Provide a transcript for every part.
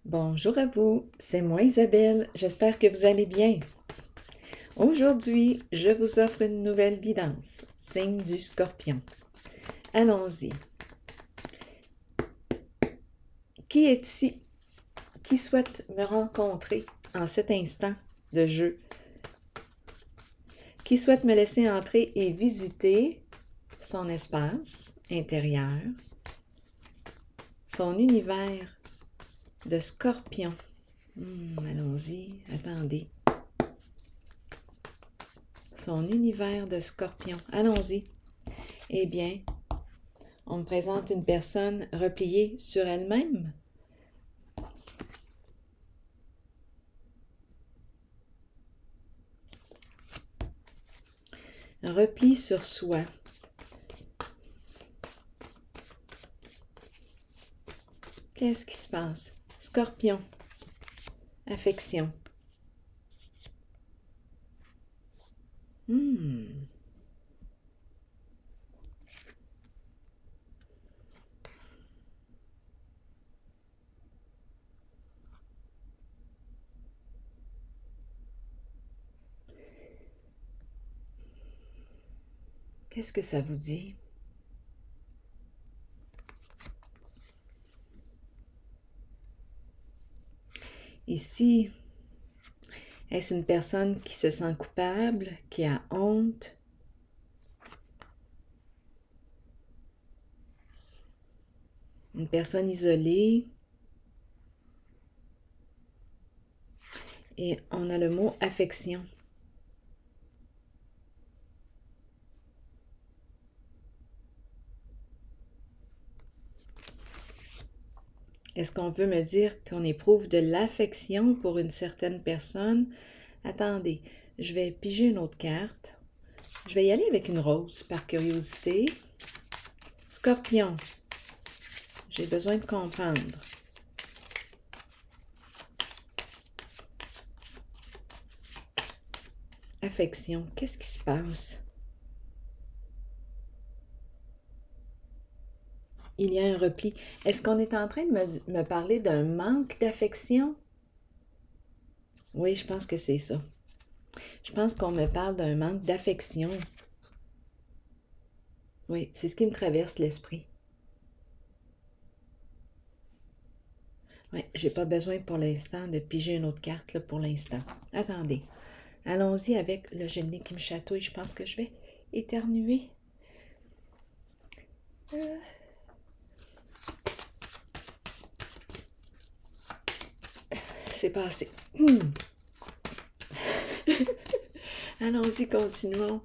Bonjour à vous, c'est moi Isabelle, j'espère que vous allez bien. Aujourd'hui, je vous offre une nouvelle guidance, signe du Scorpion. Allons-y. Qui est ici? Qui souhaite me rencontrer en cet instant de jeu? Qui souhaite me laisser entrer et visiter son espace intérieur, son univers de Scorpion? Allons-y, attendez. Son univers de Scorpion. Allons-y. Eh bien, on me présente une personne repliée sur elle-même. Repli sur soi. Qu'est-ce qui se passe? Scorpion. Affection. Qu'est-ce que ça vous dit? Ici, est-ce une personne qui se sent coupable, qui a honte? Une personne isolée? Et on a le mot affection. Est-ce qu'on veut me dire qu'on éprouve de l'affection pour une certaine personne? Attendez, je vais piger une autre carte. Je vais y aller avec une rose par curiosité. Scorpion, j'ai besoin de comprendre. Affection, qu'est-ce qui se passe? Il y a un repli. Est-ce qu'on est en train de me parler d'un manque d'affection? Oui, je pense que c'est ça. Je pense qu'on me parle d'un manque d'affection. Oui, c'est ce qui me traverse l'esprit. Oui, j'ai pas besoin pour l'instant de piger une autre carte là, pour l'instant. Attendez. Allons-y avec le génie qui me chatouille. Je pense que je vais éternuer. C'est passé. Allons-y, continuons.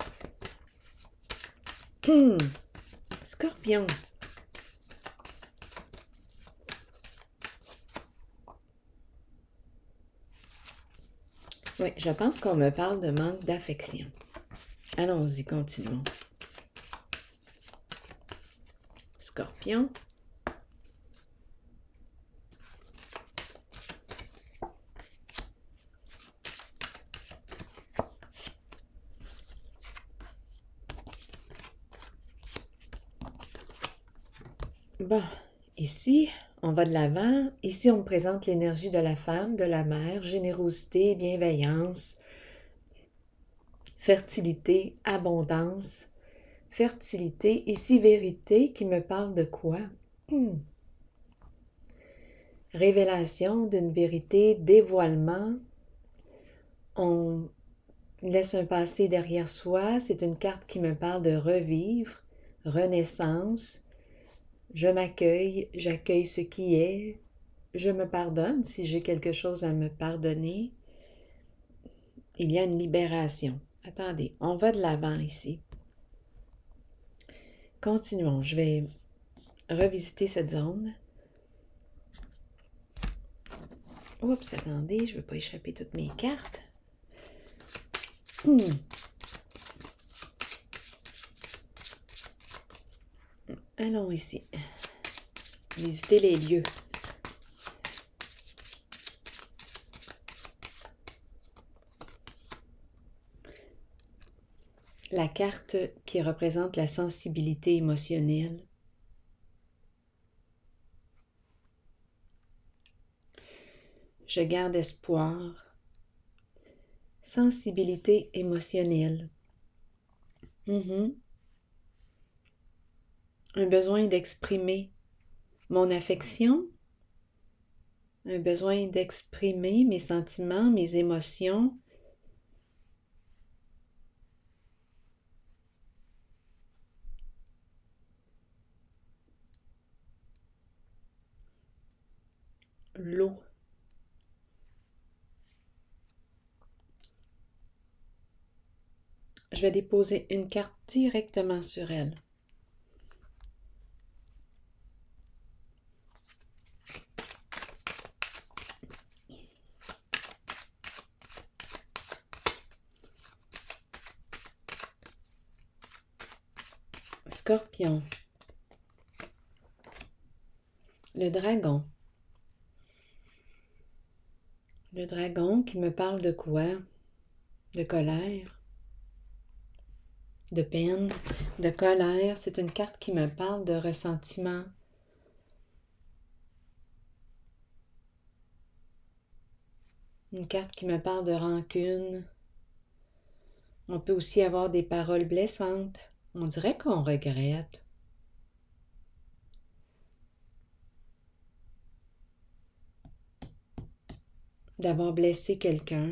Scorpion. Oui, je pense qu'on me parle de manque d'affection. Allons-y, continuons. Scorpion. Bon, ici, on va de l'avant. Ici, on me présente l'énergie de la femme, de la mère, générosité, bienveillance, fertilité, abondance. Fertilité, ici vérité, qui me parle de quoi? Révélation d'une vérité, dévoilement. On laisse un passé derrière soi. C'est une carte qui me parle de revivre, renaissance. Je m'accueille, j'accueille ce qui est. Je me pardonne si j'ai quelque chose à me pardonner. Il y a une libération. Attendez, on va de l'avant ici. Continuons, je vais revisiter cette zone. Oups, attendez, je ne veux pas échapper toutes mes cartes. Allons ici. Visiter les lieux. La carte qui représente la sensibilité émotionnelle. Je garde espoir. Sensibilité émotionnelle. Un besoin d'exprimer mon affection, un besoin d'exprimer mes sentiments, mes émotions. L'eau. Je vais déposer une carte directement sur elle. Scorpion. Le dragon. Le dragon qui me parle de quoi? De colère, de peine, de colère. C'est une carte qui me parle de ressentiment. Une carte qui me parle de rancune. On peut aussi avoir des paroles blessantes. On dirait qu'on regrette. D'avoir blessé quelqu'un.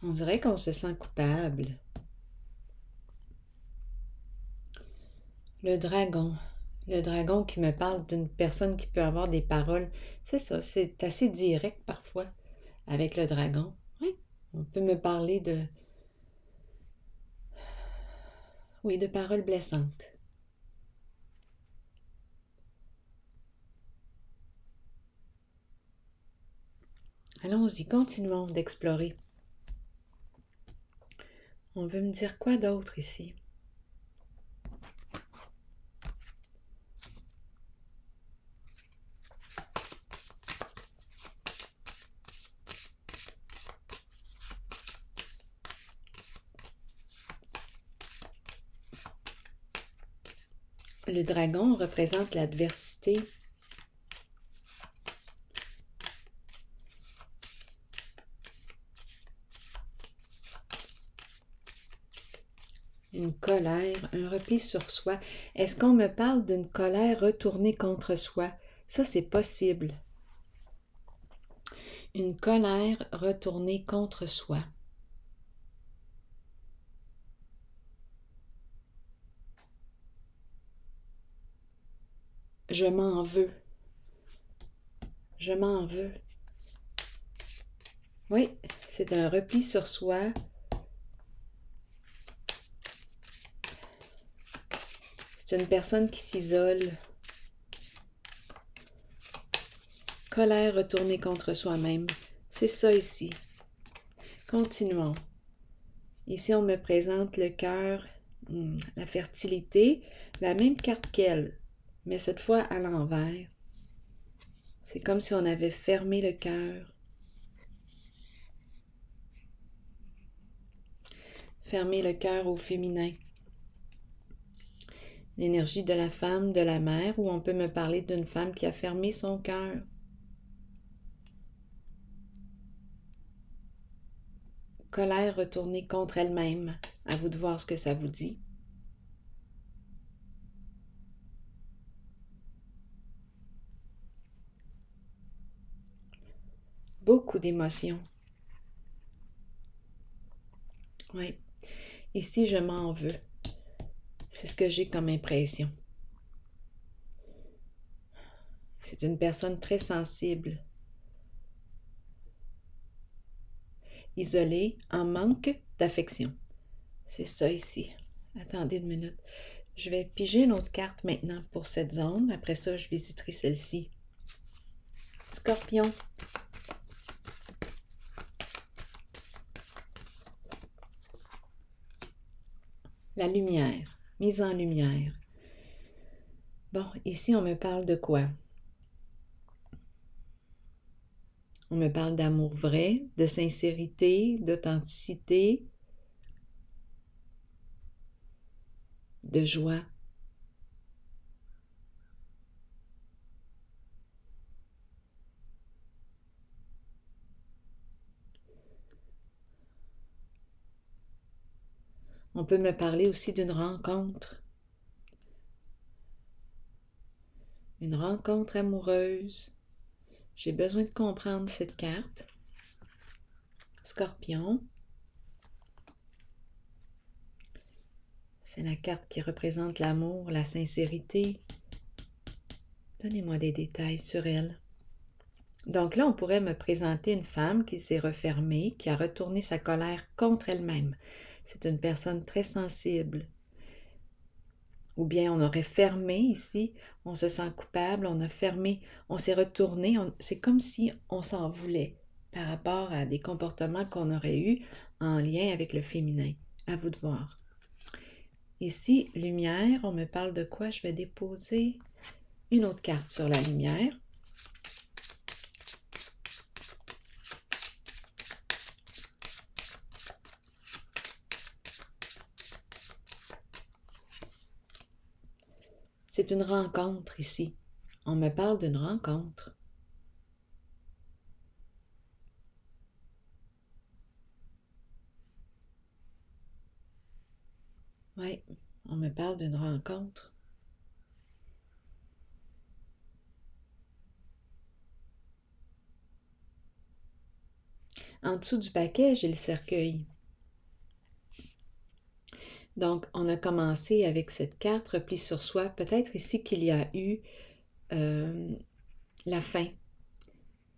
On dirait qu'on se sent coupable. Le dragon. Le dragon qui me parle d'une personne qui peut avoir des paroles. C'est ça, c'est assez direct parfois avec le dragon. Oui, on peut me parler de... Oui, de paroles blessantes. Allons-y, continuons d'explorer. On veut me dire quoi d'autre ici? Le dragon représente l'adversité. Une colère, un repli sur soi. Est-ce qu'on me parle d'une colère retournée contre soi? Ça, c'est possible. Une colère retournée contre soi. Je m'en veux. Je m'en veux. Oui, c'est un repli sur soi. C'est une personne qui s'isole. Colère retournée contre soi-même. C'est ça ici. Continuons. Ici, on me présente le cœur, la fertilité, la même carte qu'elle, mais cette fois à l'envers. C'est comme si on avait fermé le cœur. Fermer le cœur au féminin. L'énergie de la femme, de la mère, ou on peut me parler d'une femme qui a fermé son cœur. Colère retournée contre elle-même. À vous de voir ce que ça vous dit. Beaucoup d'émotions. Oui. Ici, je m'en veux. C'est ce que j'ai comme impression. C'est une personne très sensible. Isolée, en manque d'affection. C'est ça ici. Attendez une minute. Je vais piger une autre carte maintenant pour cette zone. Après ça, je visiterai celle-ci. Scorpion. La lumière. Mise en lumière. Bon, ici, on me parle de quoi? On me parle d'amour vrai, de sincérité, d'authenticité, de joie. On peut me parler aussi d'une rencontre. Une rencontre amoureuse. J'ai besoin de comprendre cette carte. Scorpion. C'est la carte qui représente l'amour, la sincérité. Donnez-moi des détails sur elle. Donc là, on pourrait me présenter une femme qui s'est refermée, qui a retourné sa colère contre elle-même. C'est une personne très sensible. Ou bien on aurait fermé ici, on se sent coupable, on a fermé, on s'est retourné, c'est comme si on s'en voulait par rapport à des comportements qu'on aurait eus en lien avec le féminin. À vous de voir. Ici, lumière, on me parle de quoi? Je vais déposer une autre carte sur la lumière. C'est une rencontre ici. On me parle d'une rencontre. Oui, on me parle d'une rencontre. En dessous du paquet, j'ai le cercueil. Donc, on a commencé avec cette carte, repli sur soi. Peut-être ici qu'il y a eu la fin,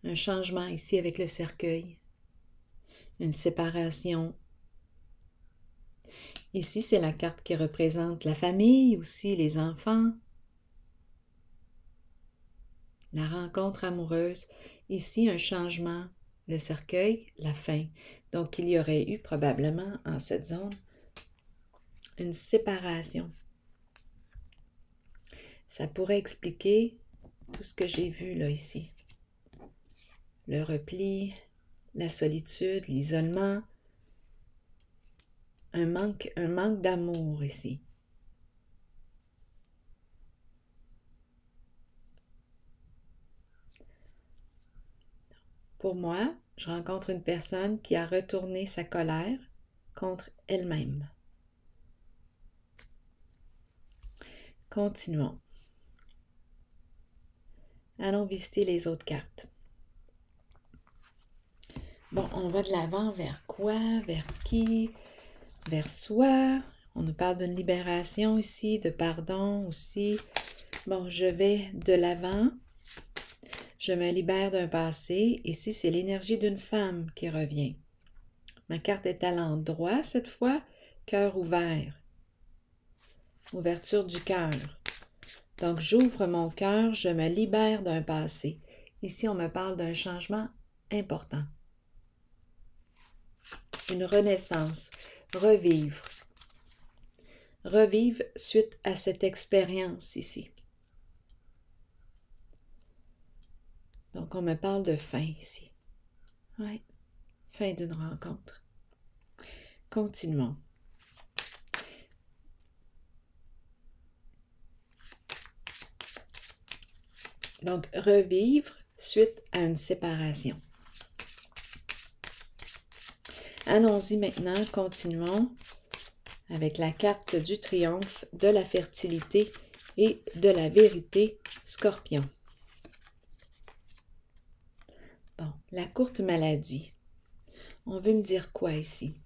un changement ici avec le cercueil, une séparation. Ici, c'est la carte qui représente la famille, aussi les enfants, la rencontre amoureuse. Ici, un changement, le cercueil, la fin. Donc, il y aurait eu probablement en cette zone une séparation. Ça pourrait expliquer tout ce que j'ai vu là ici. Le repli, la solitude, l'isolement, un manque d'amour ici. Pour moi, je rencontre une personne qui a retourné sa colère contre elle-même. Continuons. Allons visiter les autres cartes. Bon, on va de l'avant vers quoi? Vers qui? Vers soi. On nous parle d'une libération ici, de pardon aussi. Bon, je vais de l'avant. Je me libère d'un passé. Ici, c'est l'énergie d'une femme qui revient. Ma carte est à l'endroit cette fois. Cœur ouvert. Ouverture du cœur. Donc, j'ouvre mon cœur, je me libère d'un passé. Ici, on me parle d'un changement important. Une renaissance. Revivre. Revivre suite à cette expérience ici. Donc, on me parle de fin ici. Oui, fin d'une rencontre. Continuons. Donc, revivre suite à une séparation. Allons-y maintenant, continuons avec la carte du triomphe, de la fertilité et de la vérité, Scorpion. Bon, la courte maladie. On veut me dire quoi ici?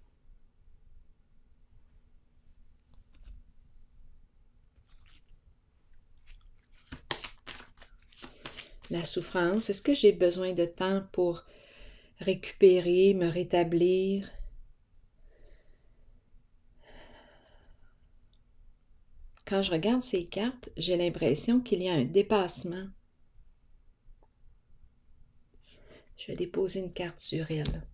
La souffrance, est-ce que j'ai besoin de temps pour récupérer, me rétablir? Quand je regarde ces cartes, j'ai l'impression qu'il y a un dépassement. Je vais déposer une carte sur elle.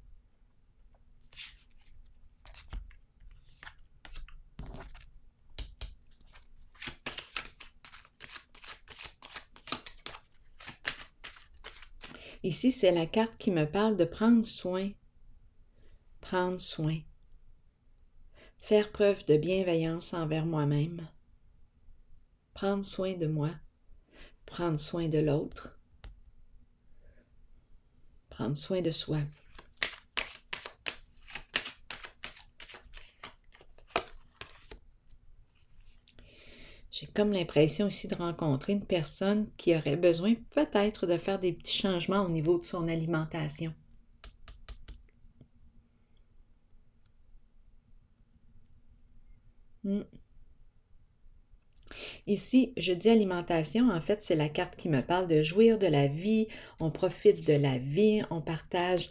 Ici, c'est la carte qui me parle de prendre soin. Prendre soin. Faire preuve de bienveillance envers moi-même. Prendre soin de moi. Prendre soin de l'autre. Prendre soin de soi. J'ai comme l'impression ici de rencontrer une personne qui aurait besoin peut-être de faire des petits changements au niveau de son alimentation. Ici, je dis alimentation, en fait, c'est la carte qui me parle de jouir de la vie, on profite de la vie, on partage,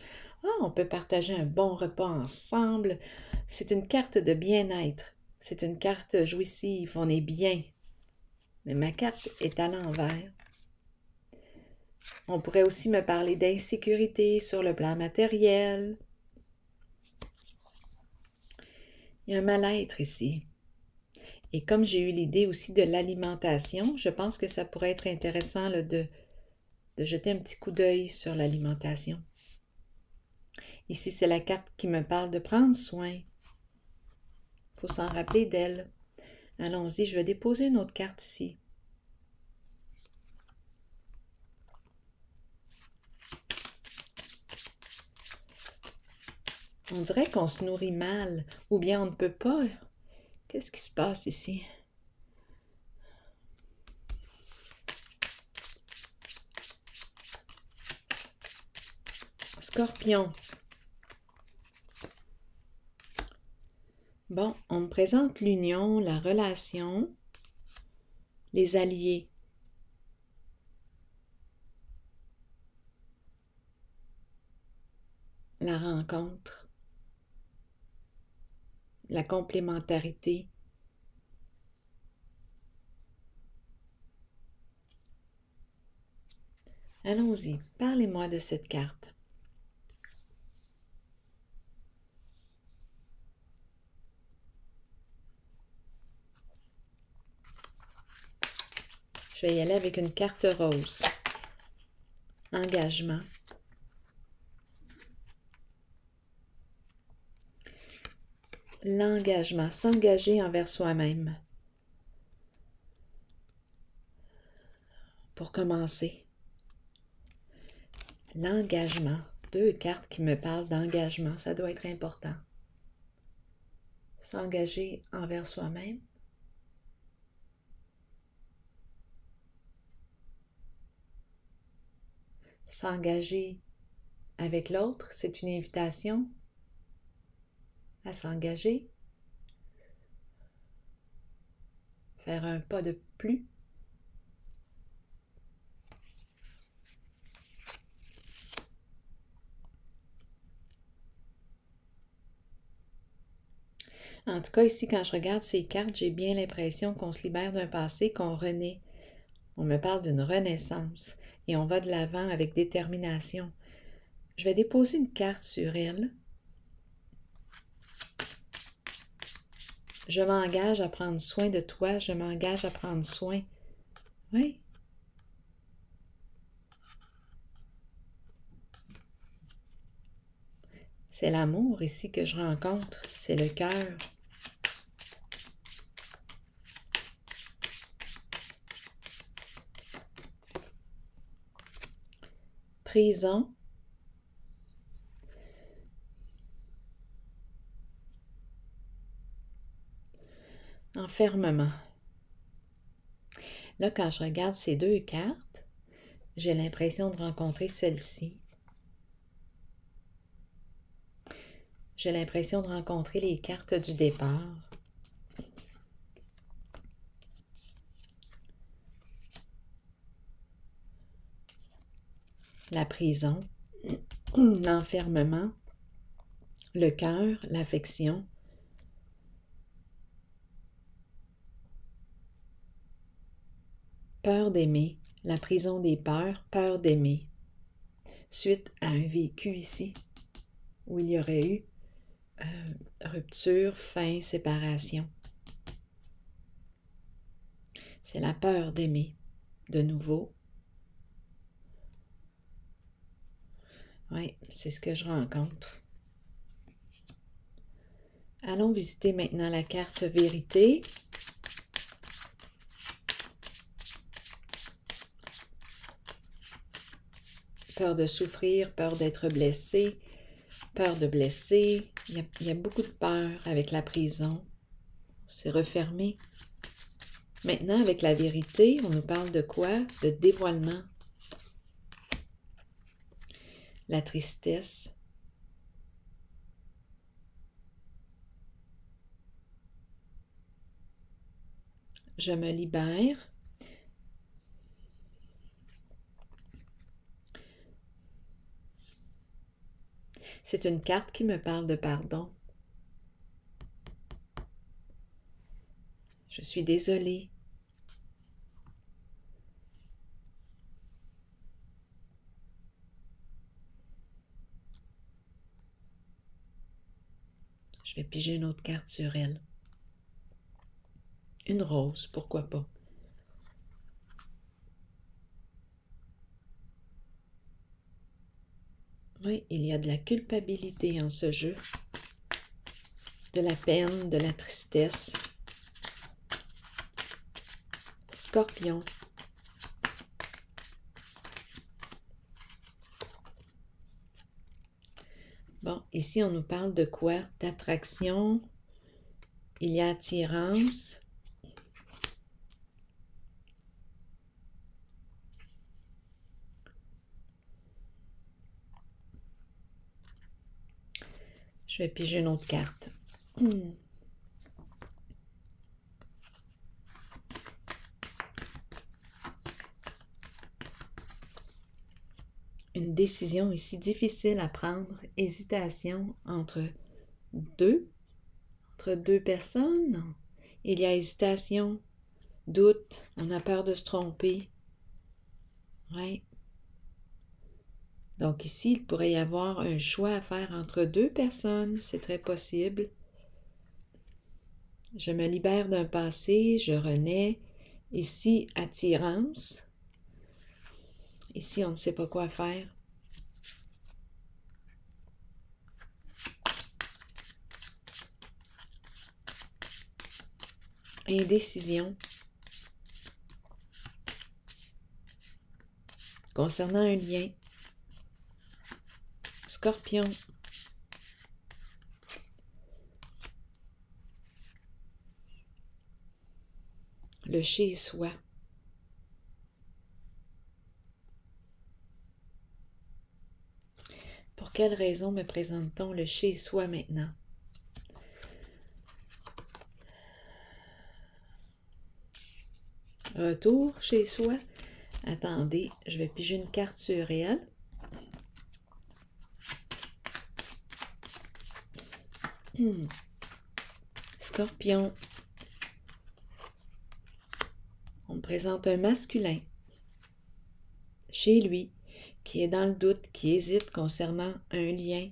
on peut partager un bon repas ensemble. C'est une carte de bien-être, c'est une carte jouissive, on est bien. Mais ma carte est à l'envers. On pourrait aussi me parler d'insécurité sur le plan matériel. Il y a un mal-être ici. Et comme j'ai eu l'idée aussi de l'alimentation, je pense que ça pourrait être intéressant là, de jeter un petit coup d'œil sur l'alimentation. Ici, c'est la carte qui me parle de prendre soin. Il faut s'en rappeler d'elle. Allons-y, je vais déposer une autre carte ici. On dirait qu'on se nourrit mal, ou bien on ne peut pas. Qu'est-ce qui se passe ici? Scorpion. Bon, on me présente l'union, la relation, les alliés. La rencontre, la complémentarité. Allons-y, parlez-moi de cette carte. Je vais y aller avec une carte rose. Engagement. L'engagement, s'engager envers soi-même. Pour commencer. L'engagement. 2 cartes qui me parlent d'engagement, ça doit être important. S'engager envers soi-même. S'engager avec l'autre, c'est une invitation à s'engager. Faire un pas de plus. En tout cas, ici, quand je regarde ces cartes, j'ai bien l'impression qu'on se libère d'un passé, qu'on renaît. On me parle d'une renaissance et on va de l'avant avec détermination. Je vais déposer une carte sur elle. Je m'engage à prendre soin de toi, je m'engage à prendre soin. Oui. C'est l'amour ici que je rencontre, c'est le cœur. Prison. Enfermement. Là, quand je regarde ces 2 cartes, j'ai l'impression de rencontrer celle-ci. J'ai l'impression de rencontrer les cartes du départ. La prison, l'enfermement, le cœur, l'affection. Peur d'aimer, la prison des peurs, peur d'aimer. Suite à un vécu ici, où il y aurait eu rupture, fin, séparation. C'est la peur d'aimer, de nouveau. Oui, c'est ce que je rencontre. Allons visiter maintenant la carte vérité. Peur de souffrir, peur d'être blessé, peur de blesser. Il y a beaucoup de peur avec la prison. C'est refermé. Maintenant, avec la vérité, on nous parle de quoi? De dévoilement. La tristesse. Je me libère. C'est une carte qui me parle de pardon. Je suis désolée. Je vais piger une autre carte sur elle. Une rose, pourquoi pas. Oui, il y a de la culpabilité en ce jeu. De la peine, de la tristesse. Scorpion. Bon, ici, on nous parle de quoi? D'attraction. Il y a attirance. Je vais piger une autre carte. Une décision ici difficile à prendre. Hésitation entre deux personnes. Il y a hésitation, doute, on a peur de se tromper. Oui. Donc ici, il pourrait y avoir un choix à faire entre deux personnes, c'est très possible. Je me libère d'un passé, je renais. Ici, attirance. Ici, on ne sait pas quoi faire. Indécision. Concernant un lien. Scorpion. Le chez-soi. Pour quelle raison me présente-t-on le chez-soi maintenant? Retour chez soi. Attendez, je vais piger une carte sur elle. Scorpion. On me présente un masculin chez lui qui est dans le doute, qui hésite concernant un lien.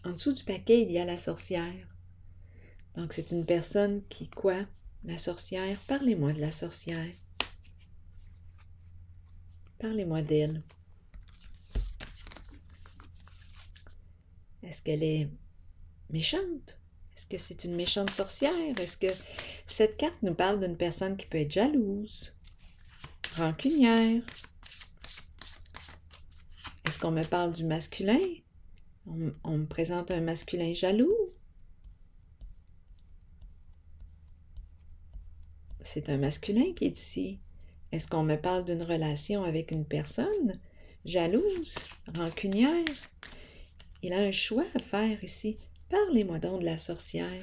En dessous du paquet, il y a la sorcière. Donc, c'est une personne qui, quoi? La sorcière. Parlez-moi de la sorcière. Parlez-moi d'elle. Est-ce qu'elle est méchante? Est-ce que c'est une méchante sorcière? Est-ce que cette carte nous parle d'une personne qui peut être jalouse, rancunière? Est-ce qu'on me parle du masculin? On me présente un masculin jaloux? C'est un masculin qui est ici. Est-ce qu'on me parle d'une relation avec une personne jalouse, rancunière? Il a un choix à faire ici. Parlez-moi donc de la sorcière.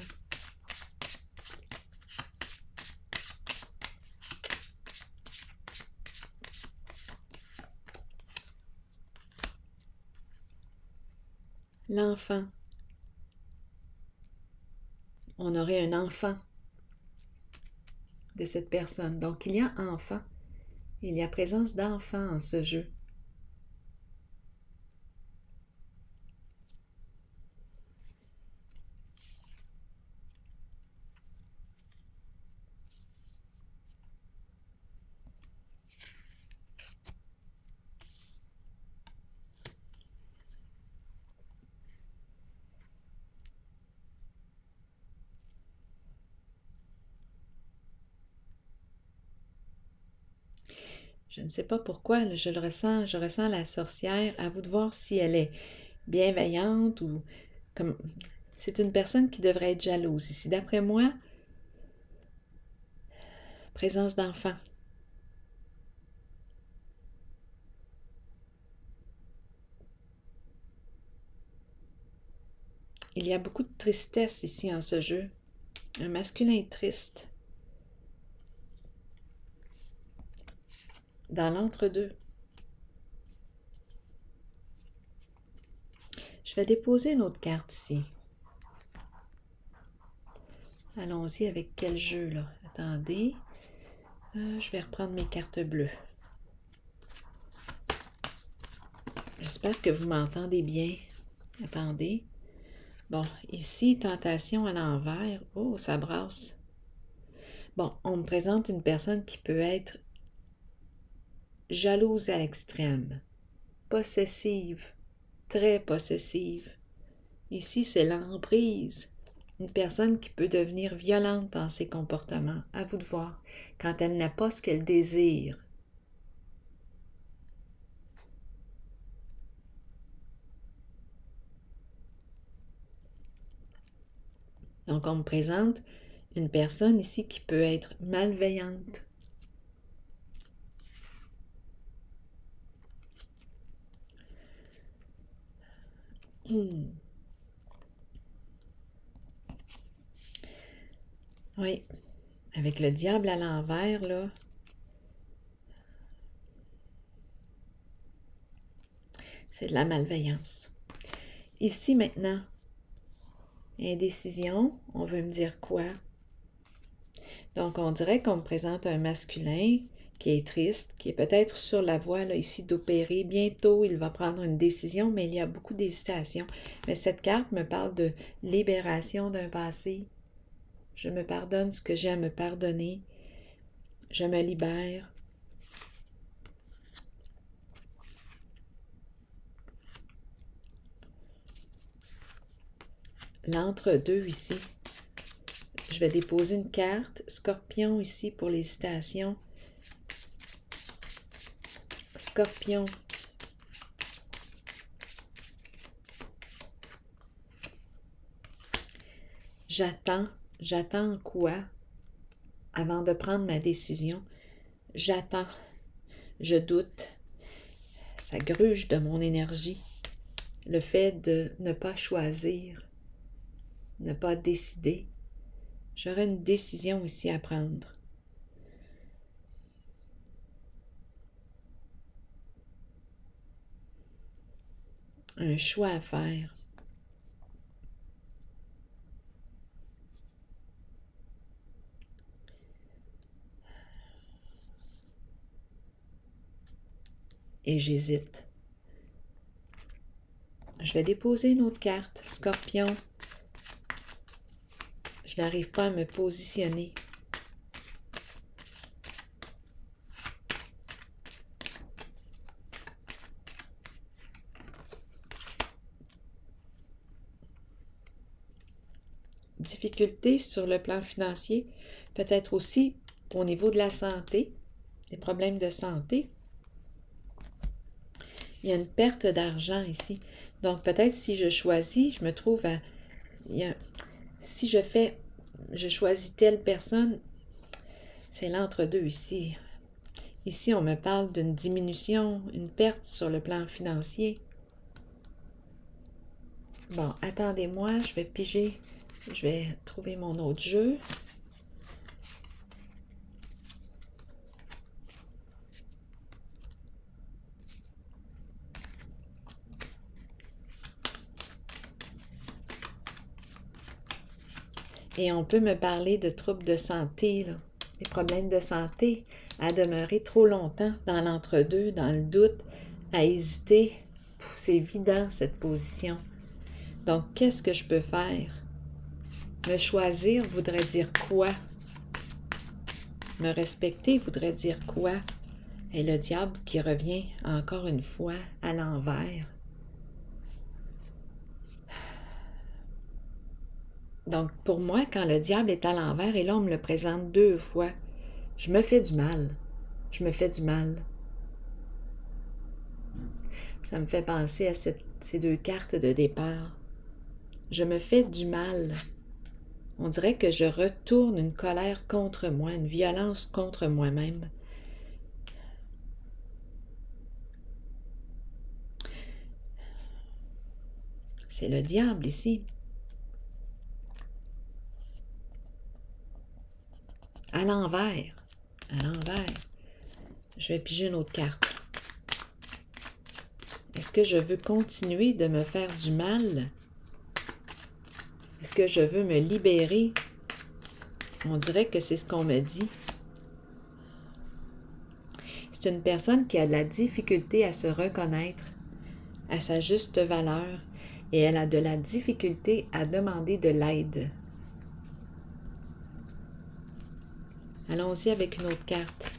L'enfant. On aurait un enfant de cette personne. Donc, il y a enfant. Il y a présence d'enfant en ce jeu. Je ne sais pas pourquoi, là, je ressens la sorcière. À vous de voir si elle est bienveillante ou comme... C'est une personne qui devrait être jalouse. Ici, d'après moi, présence d'enfant. Il y a beaucoup de tristesse ici en ce jeu. Un masculin triste. Dans l'entre-deux. Je vais déposer une autre carte ici. Allons-y avec quel jeu, là? Attendez. Je vais reprendre mes cartes bleues. J'espère que vous m'entendez bien. Attendez. Bon, ici, tentation à l'envers. Oh, ça brasse. Bon, on me présente une personne qui peut être jalouse à l'extrême, possessive, très possessive. Ici, c'est l'emprise. Une personne qui peut devenir violente dans ses comportements. À vous de voir. Quand elle n'a pas ce qu'elle désire. Donc, on me présente une personne ici qui peut être malveillante. Oui, avec le diable à l'envers, là. C'est de la malveillance. Ici, maintenant, indécision, on veut me dire quoi? Donc, on dirait qu'on me présente un masculin qui est triste, qui est peut-être sur la voie là, ici d'opérer. Bientôt, il va prendre une décision, mais il y a beaucoup d'hésitation. Mais cette carte me parle de libération d'un passé. Je me pardonne ce que j'ai à me pardonner. Je me libère. L'entre-deux ici. Je vais déposer une carte. Scorpion ici pour l'hésitation. Scorpion. J'attends quoi avant de prendre ma décision? J'attends. Je doute. Ça gruge de mon énergie. Le fait de ne pas choisir, ne pas décider. J'aurai une décision ici à prendre. Un choix à faire. Et j'hésite. Je vais déposer une autre carte. Scorpion. Je n'arrive pas à me positionner. Difficultés sur le plan financier, peut-être aussi au niveau de la santé, des problèmes de santé. Il y a une perte d'argent ici. Donc peut-être si je choisis, je me trouve à... Si je choisis telle personne, c'est l'entre-deux ici. Ici, on me parle d'une diminution, une perte sur le plan financier. Bon, attendez-moi, je vais piger, je vais trouver mon autre jeu. Et on peut me parler de troubles de santé, là, des problèmes de santé, à demeurer trop longtemps dans l'entre-deux, dans le doute, à hésiter. C'est évident, cette position. Donc, qu'est-ce que je peux faire? Me choisir voudrait dire quoi? Me respecter voudrait dire quoi? Et le diable qui revient encore une fois à l'envers. Donc, pour moi, quand le diable est à l'envers, et là, on me le présente deux fois, je me fais du mal. Je me fais du mal. Ça me fait penser à ces deux cartes de départ. Je me fais du mal. On dirait que je retourne une colère contre moi, une violence contre moi-même. C'est le diable ici. À l'envers. À l'envers. Je vais piger une autre carte. Est-ce que je veux continuer de me faire du mal? Est-ce que je veux me libérer? On dirait que c'est ce qu'on me dit. C'est une personne qui a de la difficulté à se reconnaître à sa juste valeur et elle a de la difficulté à demander de l'aide. Allons-y avec une autre carte.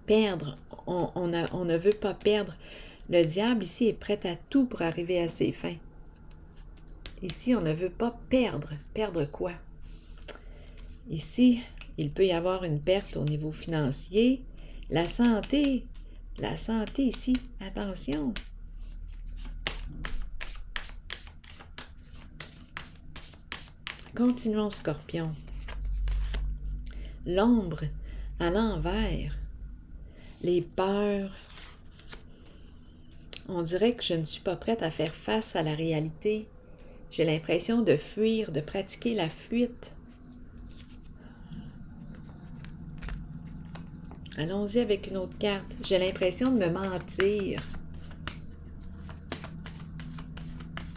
Perdre. On ne veut pas perdre. Le diable ici est prêt à tout pour arriver à ses fins. Ici, on ne veut pas perdre. Perdre quoi? Ici, il peut y avoir une perte au niveau financier. La santé ici, attention. Continuons, Scorpion. L'ombre à l'envers. Les peurs. On dirait que je ne suis pas prête à faire face à la réalité. J'ai l'impression de fuir, de pratiquer la fuite. Allons-y avec une autre carte. J'ai l'impression de me mentir.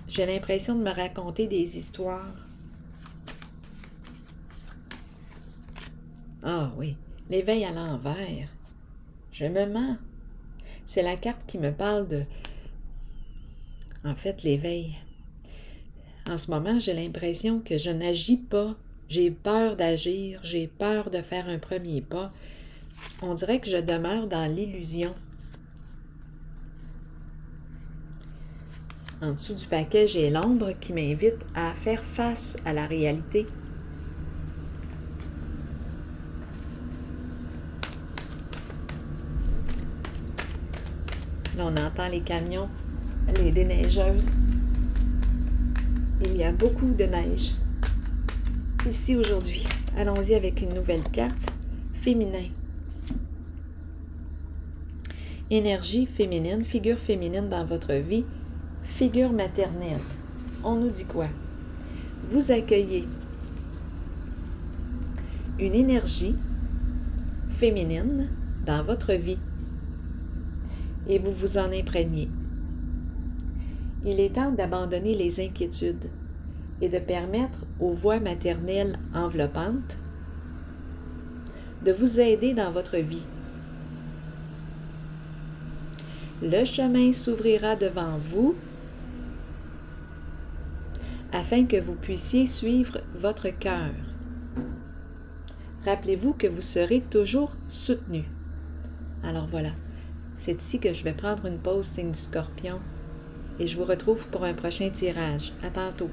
J'ai l'impression de me raconter des histoires. Ah oui, l'éveil à l'envers. Je me mens. C'est la carte qui me parle de... En fait, l'éveil. En ce moment, j'ai l'impression que je n'agis pas. J'ai peur d'agir. J'ai peur de faire un premier pas. On dirait que je demeure dans l'illusion. En dessous du paquet, j'ai l'ombre qui m'invite à faire face à la réalité. Là, on entend les camions, les déneigeuses. Il y a beaucoup de neige ici aujourd'hui. Allons-y avec une nouvelle carte. Féminin. Énergie féminine, figure féminine dans votre vie, figure maternelle. On nous dit quoi? Vous accueillez une énergie féminine dans votre vie et vous vous en imprégnez. Il est temps d'abandonner les inquiétudes et de permettre aux voix maternelles enveloppantes de vous aider dans votre vie. Le chemin s'ouvrira devant vous afin que vous puissiez suivre votre cœur. Rappelez-vous que vous serez toujours soutenu. Alors voilà, c'est ici que je vais prendre une pause, signe du Scorpion, et je vous retrouve pour un prochain tirage. À tantôt.